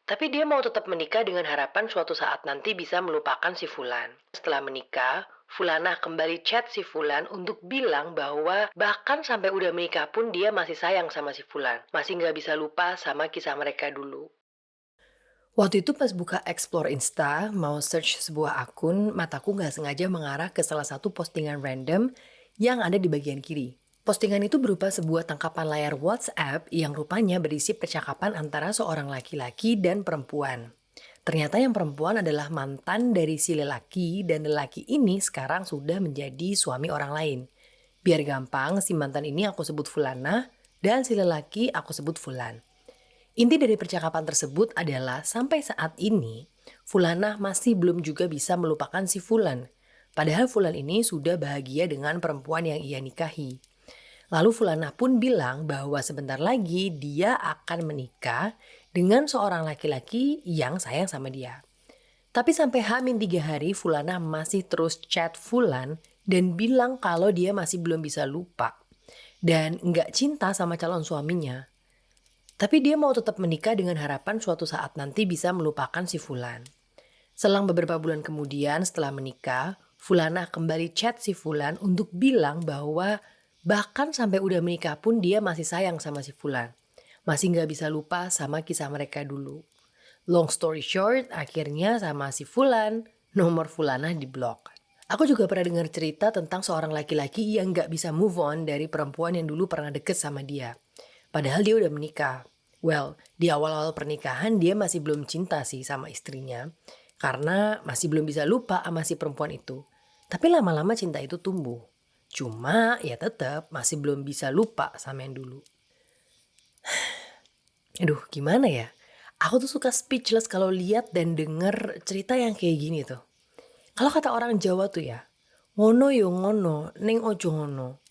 Tapi dia mau tetap menikah dengan harapan suatu saat nanti bisa melupakan si Fulan. Setelah menikah, Fulanah kembali chat si Fulan untuk bilang bahwa bahkan sampai udah menikah pun dia masih sayang sama si Fulan. Masih nggak bisa lupa sama kisah mereka dulu. Waktu itu pas buka explore Insta, mau search sebuah akun, mataku nggak sengaja mengarah ke salah satu postingan random yang ada di bagian kiri. Postingan itu berupa sebuah tangkapan layar WhatsApp yang rupanya berisi percakapan antara seorang laki-laki dan perempuan. Ternyata yang perempuan adalah mantan dari si lelaki dan lelaki ini sekarang sudah menjadi suami orang lain. Biar gampang, si mantan ini aku sebut Fulana dan si lelaki aku sebut Fulan. Inti dari percakapan tersebut adalah sampai saat ini, Fulanah masih belum juga bisa melupakan si Fulan. Padahal Fulan ini sudah bahagia dengan perempuan yang ia nikahi. Lalu Fulanah pun bilang bahwa sebentar lagi dia akan menikah dengan seorang laki-laki yang sayang sama dia. Tapi sampai H-3 hari Fulanah masih terus chat Fulan dan bilang kalau dia masih belum bisa lupa. Dan nggak cinta sama calon suaminya. Tapi dia mau tetap menikah dengan harapan suatu saat nanti bisa melupakan si Fulan. Selang beberapa bulan kemudian setelah menikah, Fulanah kembali chat si Fulan untuk bilang bahwa bahkan sampai udah menikah pun dia masih sayang sama si Fulan. Masih nggak bisa lupa sama kisah mereka dulu. Long story short, akhirnya sama si Fulan, nomor Fulanah diblok. Aku juga pernah dengar cerita tentang seorang laki-laki yang nggak bisa move on dari perempuan yang dulu pernah deket sama dia. Padahal dia udah menikah. Well, di awal-awal pernikahan dia masih belum cinta sih sama istrinya. Karena masih belum bisa lupa sama si perempuan itu. Tapi lama-lama cinta itu tumbuh. Cuma ya tetap masih belum bisa lupa sama yang dulu. Aduh, gimana ya? Aku tuh suka speechless kalau lihat dan denger cerita yang kayak gini tuh. Kalau kata orang Jawa tuh ya, ngono yo ngono, ning ojo ngono.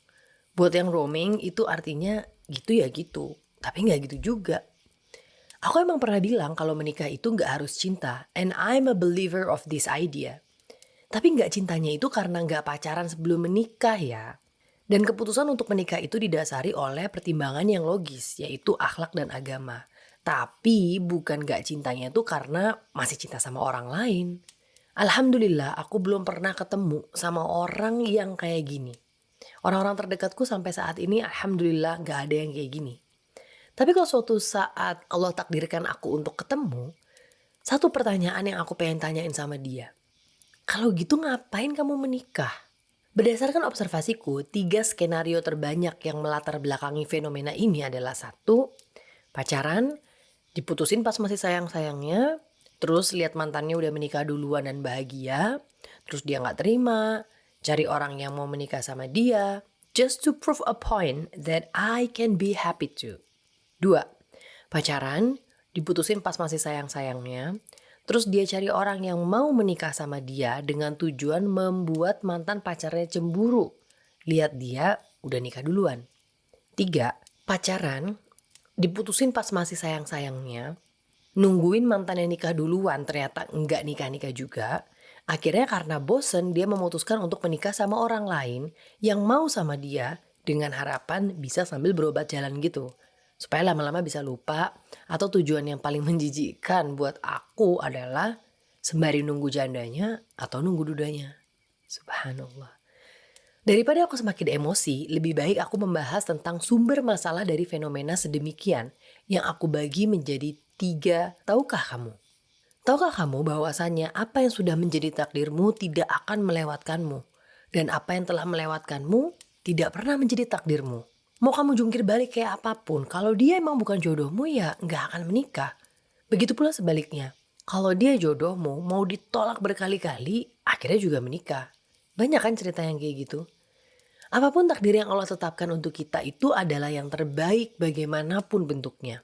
Buat yang roaming itu artinya gitu ya gitu, tapi nggak gitu juga. Aku emang pernah bilang kalau menikah itu nggak harus cinta, and I'm a believer of this idea. Tapi nggak cintanya itu karena nggak pacaran sebelum menikah ya. Dan keputusan untuk menikah itu didasari oleh pertimbangan yang logis, yaitu akhlak dan agama. Tapi bukan nggak cintanya itu karena masih cinta sama orang lain. Alhamdulillah aku belum pernah ketemu sama orang yang kayak gini. Orang-orang terdekatku sampai saat ini alhamdulillah nggak ada yang kayak gini. Tapi kalau suatu saat Allah takdirkan aku untuk ketemu, satu pertanyaan yang aku pengen tanyain sama dia. Kalau gitu ngapain kamu menikah? Berdasarkan observasiku, 3 skenario terbanyak yang melatar belakangi fenomena ini adalah: satu, pacaran, diputusin pas masih sayang-sayangnya, terus lihat mantannya udah menikah duluan dan bahagia, terus dia nggak terima, cari orang yang mau menikah sama dia, just to prove a point that I can be happy too. 2, pacaran, diputusin pas masih sayang-sayangnya, terus dia cari orang yang mau menikah sama dia dengan tujuan membuat mantan pacarnya cemburu. Lihat dia udah nikah duluan. 3, pacaran, diputusin pas masih sayang-sayangnya, nungguin mantan yang nikah duluan ternyata enggak nikah-nikah juga. Akhirnya karena bosen dia memutuskan untuk menikah sama orang lain yang mau sama dia dengan harapan bisa sambil berobat jalan gitu. Supaya lama-lama bisa lupa, atau tujuan yang paling menjijikkan buat aku adalah sembari nunggu jandanya atau nunggu dudanya. Subhanallah. Daripada aku semakin emosi, lebih baik aku membahas tentang sumber masalah dari fenomena sedemikian yang aku bagi menjadi 3. Tahukah kamu? Tahukah kamu bahwasannya apa yang sudah menjadi takdirmu tidak akan melewatkanmu? Dan apa yang telah melewatkanmu tidak pernah menjadi takdirmu. Mau kamu jungkir balik kayak apapun, kalau dia emang bukan jodohmu ya nggak akan menikah. Begitu pula sebaliknya. Kalau dia jodohmu, mau ditolak berkali-kali, akhirnya juga menikah. Banyak kan cerita yang kayak gitu. Apapun takdir yang Allah tetapkan untuk kita itu adalah yang terbaik bagaimanapun bentuknya.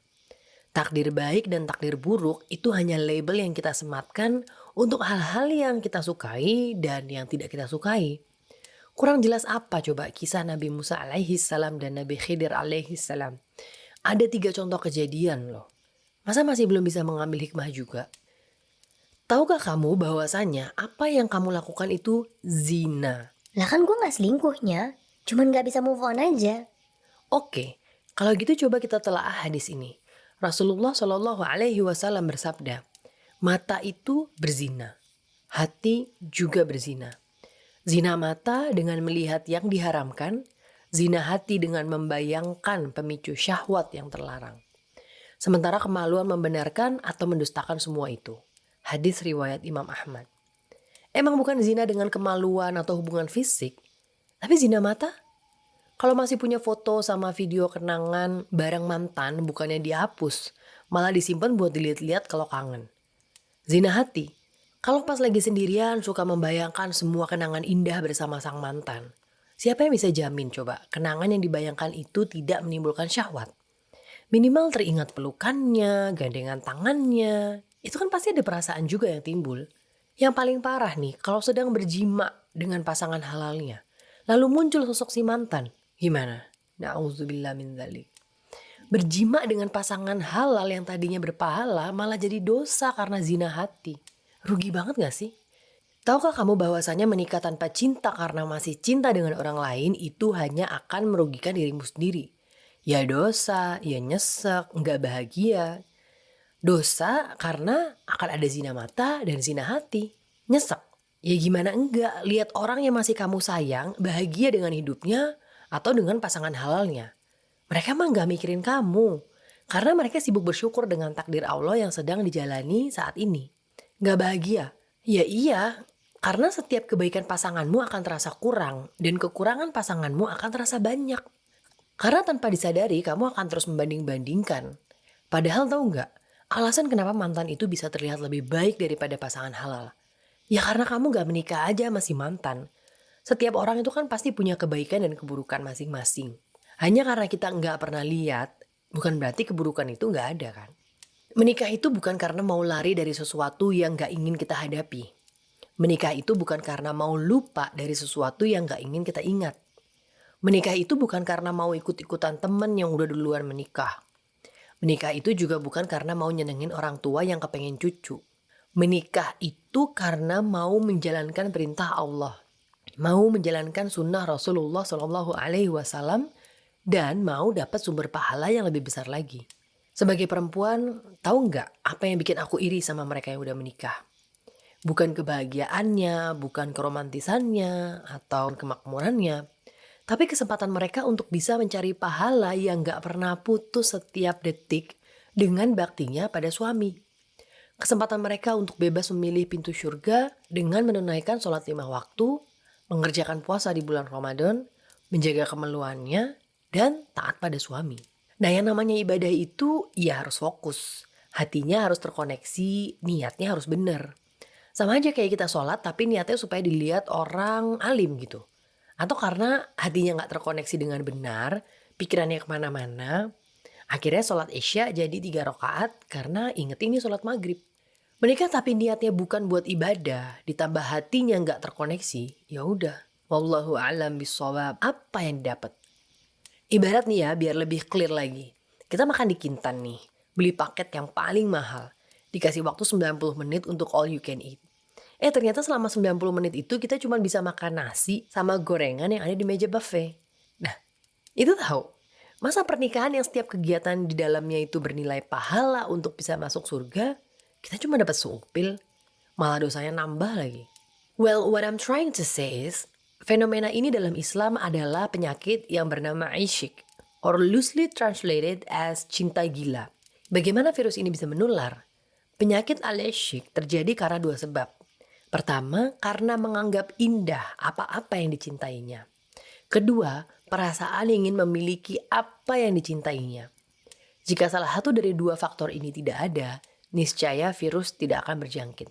Takdir baik dan takdir buruk itu hanya label yang kita sematkan untuk hal-hal yang kita sukai dan yang tidak kita sukai. Kurang jelas apa coba kisah Nabi Musa alaihi salam dan Nabi Khidir alaihi salam. Ada 3 contoh kejadian loh. Masa masih belum bisa mengambil hikmah juga? Tahukah kamu bahwasannya apa yang kamu lakukan itu zina? Lah kan gue gak selingkuhnya, cuman gak bisa move on aja. Oke, kalau gitu coba kita telaah hadis ini. Rasulullah Shallallahu Alaihi Wasallam bersabda, mata itu berzina, hati juga berzina. Zina mata dengan melihat yang diharamkan, zina hati dengan membayangkan pemicu syahwat yang terlarang. Sementara kemaluan membenarkan atau mendustakan semua itu. Hadis riwayat Imam Ahmad. Emang bukan zina dengan kemaluan atau hubungan fisik, tapi zina mata? Kalau masih punya foto sama video kenangan bareng mantan, bukannya dihapus, malah disimpan buat dilihat-lihat kalau kangen. Zina hati, kalau pas lagi sendirian suka membayangkan semua kenangan indah bersama sang mantan. Siapa yang bisa jamin coba kenangan yang dibayangkan itu tidak menimbulkan syahwat? Minimal teringat pelukannya, gandengan tangannya. Itu kan pasti ada perasaan juga yang timbul. Yang paling parah nih, kalau sedang berjima dengan pasangan halalnya, lalu muncul sosok si mantan. Gimana? Na'udzubillah min dzalik. Berjima dengan pasangan halal yang tadinya berpahala malah jadi dosa karena zina hati. Rugi banget gak sih? Tahukah kamu bahwasanya menikah tanpa cinta karena masih cinta dengan orang lain itu hanya akan merugikan dirimu sendiri? Ya dosa, ya nyesek, gak bahagia. Dosa karena akan ada zina mata dan zina hati. Nyesek. Ya gimana enggak lihat orang yang masih kamu sayang bahagia dengan hidupnya atau dengan pasangan halalnya. Mereka mah gak mikirin kamu. Karena mereka sibuk bersyukur dengan takdir Allah yang sedang dijalani saat ini. Gak bahagia? Ya iya, karena setiap kebaikan pasanganmu akan terasa kurang dan kekurangan pasanganmu akan terasa banyak. Karena tanpa disadari kamu akan terus membanding-bandingkan. Padahal tahu nggak, alasan kenapa mantan itu bisa terlihat lebih baik daripada pasangan halal? Ya karena kamu gak menikah aja masih mantan. Setiap orang itu kan pasti punya kebaikan dan keburukan masing-masing. Hanya karena kita nggak pernah lihat, bukan berarti keburukan itu nggak ada kan. Menikah itu bukan karena mau lari dari sesuatu yang gak ingin kita hadapi. Menikah itu bukan karena mau lupa dari sesuatu yang gak ingin kita ingat. Menikah itu bukan karena mau ikut-ikutan temen yang udah duluan menikah. Menikah itu juga bukan karena mau nyenengin orang tua yang kepengen cucu. Menikah itu karena mau menjalankan perintah Allah. Mau menjalankan sunnah Rasulullah Shallallahu Alaihi Wasallam dan mau dapat sumber pahala yang lebih besar lagi. Sebagai perempuan, tahu nggak apa yang bikin aku iri sama mereka yang udah menikah? Bukan kebahagiaannya, bukan keromantisannya, atau kemakmurannya. Tapi kesempatan mereka untuk bisa mencari pahala yang nggak pernah putus setiap detik dengan baktinya pada suami. Kesempatan mereka untuk bebas memilih pintu surga dengan menunaikan sholat 5 waktu, mengerjakan puasa di bulan Ramadan, menjaga kemeluannya, dan taat pada suami. Nah yang namanya ibadah itu ya harus fokus. Hatinya harus terkoneksi, niatnya harus benar. Sama aja kayak kita sholat tapi niatnya supaya dilihat orang alim gitu. Atau karena hatinya gak terkoneksi dengan benar, pikirannya kemana-mana. Akhirnya sholat isya jadi 3 rakaat karena inget ini sholat maghrib. Menikah tapi niatnya bukan buat ibadah, ditambah hatinya gak terkoneksi, ya udah. Wallahu a'lam bishawab. Apa yang didapat? Ibarat nih ya, biar lebih clear lagi. Kita makan di Kintan nih, beli paket yang paling mahal. Dikasih waktu 90 menit untuk all you can eat. Ternyata selama 90 menit itu kita cuma bisa makan nasi sama gorengan yang ada di meja buffet. Nah, itu tahu. Masa pernikahan yang setiap kegiatan di dalamnya itu bernilai pahala untuk bisa masuk surga, kita cuma dapat seupil, malah dosanya nambah lagi. Well, what I'm trying to say is, fenomena ini dalam Islam adalah penyakit yang bernama ishq, or loosely translated as cinta gila. Bagaimana virus ini bisa menular? Penyakit al-ishq terjadi karena 2 sebab. Pertama, karena menganggap indah apa-apa yang dicintainya. Kedua, perasaan ingin memiliki apa yang dicintainya. Jika salah satu dari 2 faktor ini tidak ada, niscaya virus tidak akan berjangkit.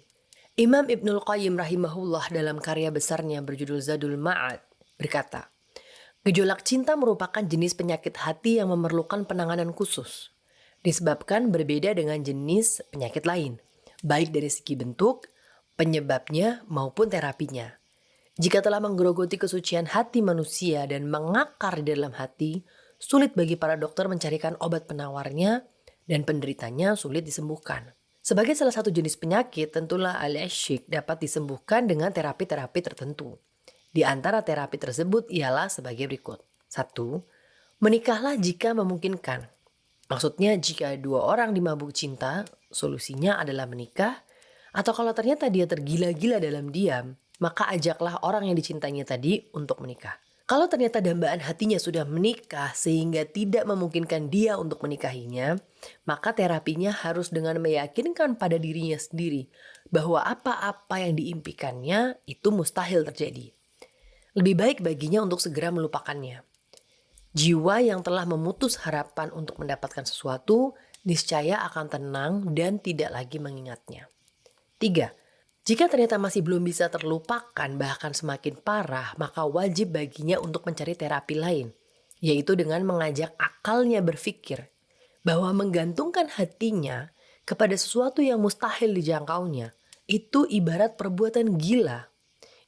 Imam Ibnul Qayyim rahimahullah dalam karya besarnya berjudul Zadul Ma'ad berkata, gejolak cinta merupakan jenis penyakit hati yang memerlukan penanganan khusus. Disebabkan berbeda dengan jenis penyakit lain, baik dari segi bentuk, penyebabnya maupun terapinya. Jika telah menggerogoti kesucian hati manusia dan mengakar di dalam hati, sulit bagi para dokter mencarikan obat penawarnya dan penderitanya sulit disembuhkan. Sebagai salah satu jenis penyakit, tentulah al-ishq dapat disembuhkan dengan terapi-terapi tertentu. Di antara terapi tersebut ialah sebagai berikut. 1. Menikahlah jika memungkinkan. Maksudnya jika dua orang dimabuk cinta, solusinya adalah menikah, atau kalau ternyata dia tergila-gila dalam diam, maka ajaklah orang yang dicintainya tadi untuk menikah. Kalau ternyata dambaan hatinya sudah menikah sehingga tidak memungkinkan dia untuk menikahinya, maka terapinya harus dengan meyakinkan pada dirinya sendiri bahwa apa-apa yang diimpikannya itu mustahil terjadi. Lebih baik baginya untuk segera melupakannya. Jiwa yang telah memutus harapan untuk mendapatkan sesuatu, niscaya akan tenang dan tidak lagi mengingatnya. 3. Jika ternyata masih belum bisa terlupakan bahkan semakin parah, maka wajib baginya untuk mencari terapi lain, yaitu dengan mengajak akalnya berpikir bahwa menggantungkan hatinya kepada sesuatu yang mustahil dijangkaunya, itu ibarat perbuatan gila,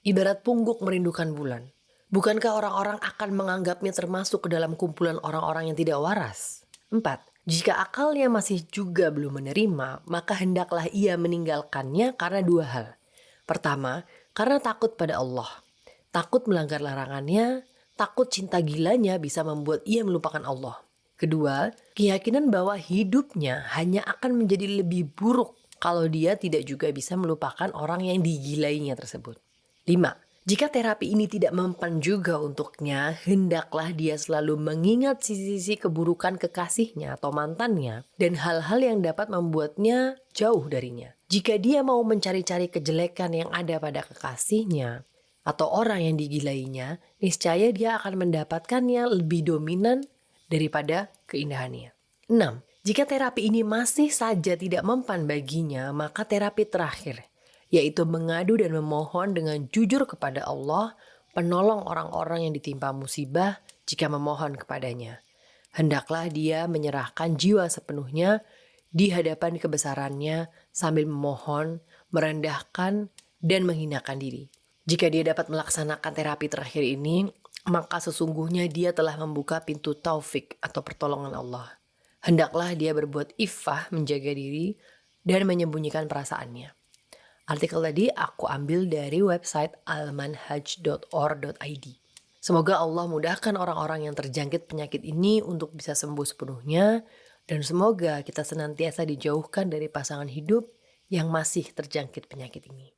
ibarat pungguk merindukan bulan. Bukankah orang-orang akan menganggapnya termasuk ke dalam kumpulan orang-orang yang tidak waras? 4. Jika akalnya masih juga belum menerima, maka hendaklah ia meninggalkannya karena dua hal. Pertama, karena takut pada Allah. Takut melanggar larangannya, takut cinta gilanya bisa membuat ia melupakan Allah. Kedua, keyakinan bahwa hidupnya hanya akan menjadi lebih buruk kalau dia tidak juga bisa melupakan orang yang digilainya tersebut. 5. Jika terapi ini tidak mempan juga untuknya, hendaklah dia selalu mengingat sisi-sisi keburukan kekasihnya atau mantannya dan hal-hal yang dapat membuatnya jauh darinya. Jika dia mau mencari-cari kejelekan yang ada pada kekasihnya atau orang yang digilainya, niscaya dia akan mendapatkannya lebih dominan daripada keindahannya. 6. Jika terapi ini masih saja tidak mempan baginya, maka terapi terakhir, yaitu mengadu dan memohon dengan jujur kepada Allah, penolong orang-orang yang ditimpa musibah jika memohon kepadanya. Hendaklah dia menyerahkan jiwa sepenuhnya di hadapan kebesarannya sambil memohon, merendahkan, dan menghinakan diri. Jika dia dapat melaksanakan terapi terakhir ini, maka sesungguhnya dia telah membuka pintu taufik atau pertolongan Allah. Hendaklah dia berbuat iffah menjaga diri dan menyembunyikan perasaannya. Artikel tadi aku ambil dari website almanhaj.or.id. Semoga Allah mudahkan orang-orang yang terjangkit penyakit ini untuk bisa sembuh sepenuhnya, dan semoga kita senantiasa dijauhkan dari pasangan hidup yang masih terjangkit penyakit ini.